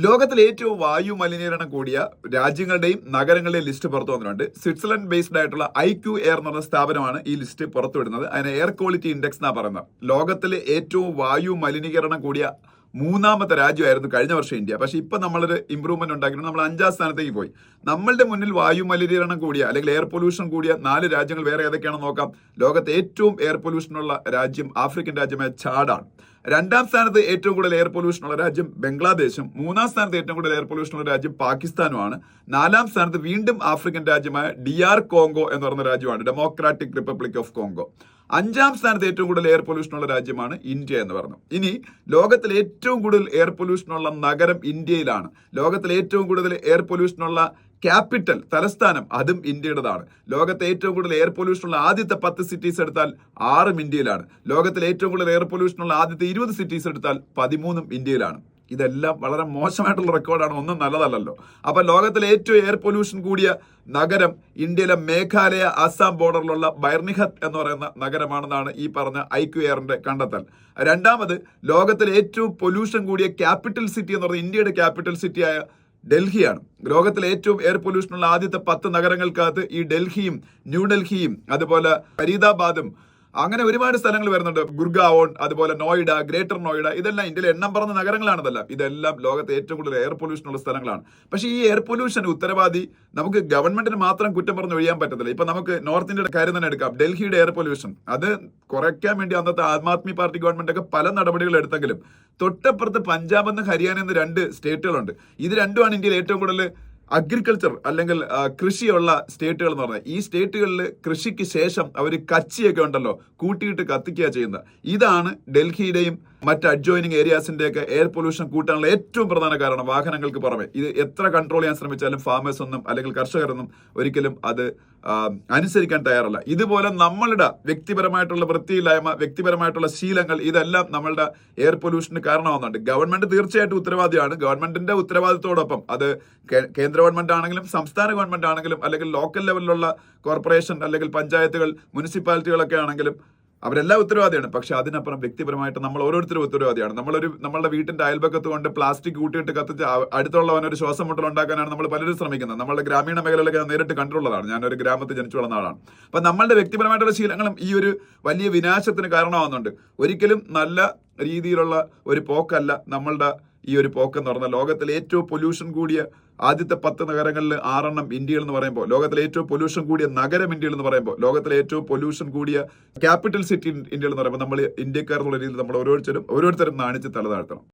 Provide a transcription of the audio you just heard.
ലോകത്തിലെ ഏറ്റവും വായു മലിനീകരണം കൂടിയ രാജ്യങ്ങളുടെയും നഗരങ്ങളുടെയും ലിസ്റ്റ് പുറത്തു വന്നിട്ടുണ്ട്. സ്വിറ്റ്സർലൻഡ് ബേസ്ഡ് ആയിട്ടുള്ള IQ എയർ എന്ന് പറഞ്ഞ സ്ഥാപനമാണ് ഈ ലിസ്റ്റ് പുറത്തുവിടുന്നത്. അതിന് എയർ ക്വാളിറ്റി ഇൻഡെക്സ് എന്നാണ് പറയുന്നത്. ലോകത്തിലെ ഏറ്റവും വായു മലിനീകരണം കൂടിയ മൂന്നാമത്തെ രാജ്യമായിരുന്നു കഴിഞ്ഞ വർഷം ഇന്ത്യ. പക്ഷെ ഇപ്പൊ നമ്മളൊരു ഇമ്പ്രൂവ്മെന്റ് ഉണ്ടാക്കിയിട്ട് നമ്മൾ 5ാം സ്ഥാനത്തേക്ക് പോയി. നമ്മളുടെ മുന്നിൽ വായു മലിനീകരണം കൂടിയ അല്ലെങ്കിൽ എയർ പൊല്യൂഷൻ കൂടിയ 4 രാജ്യങ്ങൾ വേറെ ഏതൊക്കെയാണെന്ന് നോക്കാം. ലോകത്തെ ഏറ്റവും എയർ പൊല്യൂഷൻ ഉള്ള രാജ്യം ആഫ്രിക്കൻ രാജ്യമായ ചാഡാണ്. 2ാം സ്ഥാനത്ത് ഏറ്റവും കൂടുതൽ എയർ പൊല്യൂഷൻ ഉള്ള രാജ്യം ബംഗ്ലാദേശും, 3ാം സ്ഥാനത്ത് ഏറ്റവും കൂടുതൽ എയർ പൊല്യൂഷൻ ഉള്ള രാജ്യം പാകിസ്ഥാനുമാണ്. 4ാം സ്ഥാനത്ത് വീണ്ടും ആഫ്രിക്കൻ രാജ്യമായ DR കോങ്കോ എന്ന് പറയുന്ന രാജ്യമാണ്, ഡെമോക്രാറ്റിക് റിപ്പബ്ലിക് ഓഫ് കോങ്കോ. 5ാം സ്ഥാനത്ത് ഏറ്റവും കൂടുതൽ എയർ പൊല്യൂഷൻ ഉള്ള രാജ്യമാണ് ഇന്ത്യ എന്ന് പറഞ്ഞു. ഇനി ലോകത്തിൽ ഏറ്റവും കൂടുതൽ എയർ പൊല്യൂഷൻ ഉള്ള നഗരം ഇന്ത്യയിലാണ്. ലോകത്തിൽ ഏറ്റവും കൂടുതൽ എയർ പൊല്യൂഷൻ ഉള്ള ക്യാപിറ്റൽ തലസ്ഥാനം അതും ഇന്ത്യയുടേതാണ്. ലോകത്തെ ഏറ്റവും കൂടുതൽ എയർ പൊല്യൂഷൻ ഉള്ള ആദ്യത്തെ 10 സിറ്റീസ് എടുത്താൽ 6ഉം ഇന്ത്യയിലാണ്. ലോകത്തിൽ ഏറ്റവും കൂടുതൽ എയർ പൊല്യൂഷൻ ഉള്ള ആദ്യത്തെ 20 സിറ്റീസ് എടുത്താൽ 13ഉം ഇന്ത്യയിലാണ്. ഇതെല്ലാം വളരെ മോശമായിട്ടുള്ള റെക്കോർഡാണ്, ഒന്നും നല്ലതല്ലല്ലോ. അപ്പൊ ലോകത്തിലെ ഏറ്റവും എയർ പൊല്യൂഷൻ കൂടിയ നഗരം ഇന്ത്യയിലെ മേഘാലയ ആസാം ബോർഡറിലുള്ള ബൈർനിഹത്ത് എന്ന് പറയുന്ന നഗരമാണെന്നാണ് ഈ പറഞ്ഞ IQ എയറിന്റെ കണ്ടെത്തൽ. 2ാമത് ലോകത്തിലെ ഏറ്റവും പൊല്യൂഷൻ കൂടിയ ക്യാപിറ്റൽ സിറ്റി എന്ന് പറയുന്നത് ഇന്ത്യയുടെ ക്യാപിറ്റൽ സിറ്റിയായ ഡൽഹിയാണ്. ലോകത്തിലെ ഏറ്റവും എയർ പൊല്യൂഷൻ ഉള്ള ആദ്യത്തെ 10 നഗരങ്ങൾക്കകത്ത് ഈ ഡൽഹിയും ന്യൂഡൽഹിയും അതുപോലെ ഫരീദാബാദും അങ്ങനെ ഒരുപാട് സ്ഥലങ്ങൾ വരുന്നുണ്ട്. ഗുർഗാവോൺ, അതുപോലെ നോയിഡ, ഗ്രേറ്റർ നോയിഡ, ഇതെല്ലാം ഇന്ത്യയിലെ എണ്ണം പറഞ്ഞ നഗരങ്ങളാണ്. ഇതെല്ലാം ലോകത്തെ ഏറ്റവും കൂടുതൽ എയർ പൊല്യൂഷൻ ഉള്ള സ്ഥലങ്ങളാണ്. പക്ഷേ ഈ എയർ പൊല്യൂഷൻ ഉത്തരവാദി നമുക്ക് ഗവൺമെന്റിന് മാത്രം കുറ്റം പറഞ്ഞ് ഒഴിയാൻ പറ്റത്തില്ല. ഇപ്പൊ നമുക്ക് നോർത്ത് ഇന്ത്യയുടെ കാര്യം തന്നെ എടുക്കാം. ഡൽഹിയുടെ എയർ പൊല്യൂഷൻ അത് കുറയ്ക്കാൻ വേണ്ടി അന്നത്തെ ആം ആദ്മി പാർട്ടി ഗവൺമെന്റ് ഒക്കെ പല നടപടികൾ എടുത്തെങ്കിലും തൊട്ടപ്പുറത്ത് പഞ്ചാബ് എന്ന് ഹരിയാന എന്ന് 2 സ്റ്റേറ്റുകളുണ്ട്. ഇത് രണ്ടുമാണ് ഇന്ത്യയിൽ ഏറ്റവും കൂടുതൽ അഗ്രികൾച്ചർ അല്ലെങ്കിൽ കൃഷിയുള്ള സ്റ്റേറ്റുകൾ എന്ന് പറഞ്ഞാൽ. ഈ സ്റ്റേറ്റുകളിൽ കൃഷിക്ക് ശേഷം അവർ കച്ചിയൊക്കെ ഉണ്ടല്ലോ കൂട്ടിയിട്ട് കത്തിക്കുക ചെയ്യുന്നത്. ഇതാണ് ഡൽഹിയുടെയും മറ്റ് അഡ്ജോയിനിങ് ഏരിയാസിന്റെയൊക്കെ എയർ പൊല്യൂഷൻ കൂട്ടാനുള്ള ഏറ്റവും പ്രധാന കാരണം. വാഹനങ്ങൾക്ക് പുറമെ ഇത് എത്ര കൺട്രോൾ ചെയ്യാൻ ശ്രമിച്ചാലും ഫാമേഴ്സ് ഒന്നും അല്ലെങ്കിൽ കർഷകരൊന്നും ഒരിക്കലും അത് അനുസരിക്കാൻ തയ്യാറല്ല. ഇതുപോലെ നമ്മളുടെ വ്യക്തിപരമായിട്ടുള്ള വൃത്തിയില്ലായ്മ, വ്യക്തിപരമായിട്ടുള്ള ശീലങ്ങൾ, ഇതെല്ലാം നമ്മളുടെ എയർ പൊല്യൂഷന് കാരണമാകുന്നുണ്ട്. ഗവൺമെന്റ് തീർച്ചയായിട്ടും ഉത്തരവാദിയാണ്. ഗവൺമെന്റിന്റെ ഉത്തരവാദിത്തോടൊപ്പം അത് കേന്ദ്ര ഗവൺമെന്റ് ആണെങ്കിലും സംസ്ഥാന ഗവൺമെന്റ് ആണെങ്കിലും അല്ലെങ്കിൽ ലോക്കൽ ലെവലിലുള്ള കോർപ്പറേഷൻ അല്ലെങ്കിൽ പഞ്ചായത്തുകൾ, മുനിസിപ്പാലിറ്റികളൊക്കെ ആണെങ്കിലും അവരെല്ലാം ഉത്തരവാദിയാണ്. പക്ഷെ അതിനപ്പുറം വ്യക്തിപരമായിട്ട് നമ്മൾ ഓരോരുത്തരും ഉത്തരവാദിയാണ്. നമ്മളുടെ വീട്ടിന്റെ അയൽപക്കത്ത് കൊണ്ട് പ്ലാസ്റ്റിക് കൂട്ടിയിട്ട് കത്തിച്ച് അടുത്തുള്ളവനൊരു ശ്വാസം മുട്ടൽ ഉണ്ടാക്കാനാണ് നമ്മൾ പലരും ശ്രമിക്കുന്നത്. നമ്മളുടെ ഗ്രാമീണ മേഖലയിലൊക്കെ നേരിട്ട് കണ്ടിട്ടുള്ളതാണ്. ഞാനൊരു ഗ്രാമത്തിൽ ജനിച്ചു വളർന്ന ആളാണ്. അപ്പൊ നമ്മളുടെ വ്യക്തിപരമായിട്ടുള്ള ശീലങ്ങളും ഈ ഒരു വലിയ വിനാശത്തിന് കാരണമാകുന്നുണ്ട്. ഒരിക്കലും നല്ല രീതിയിലുള്ള ഒരു പോക്കല്ല നമ്മളുടെ ഈ ഒരു പോക്കെന്ന് പറഞ്ഞാൽ. ലോകത്തിലെ ഏറ്റവും പൊല്യൂഷൻ കൂടിയ ആദ്യത്തെ 10 നഗരങ്ങളിൽ 6 ഇന്ത്യയിൽ എന്ന് പറയുമ്പോൾ, ലോകത്തിലെ ഏറ്റവും പൊല്യൂഷൻ കൂടിയ നഗരം ഇന്ത്യയിൽ എന്ന് പറയുമ്പോൾ, ലോകത്തിലെ ഏറ്റവും പൊല്യൂഷൻ കൂടിയ ക്യാപിറ്റൽ സിറ്റി ഇന്ത്യയിൽ എന്ന് പറയുമ്പോൾ, നമ്മൾ ഇന്ത്യക്കാരെന്നുള്ള രീതിയിൽ നമ്മൾ ഓരോരുത്തരും നാണിച്ച് തല താഴ്ത്തണം.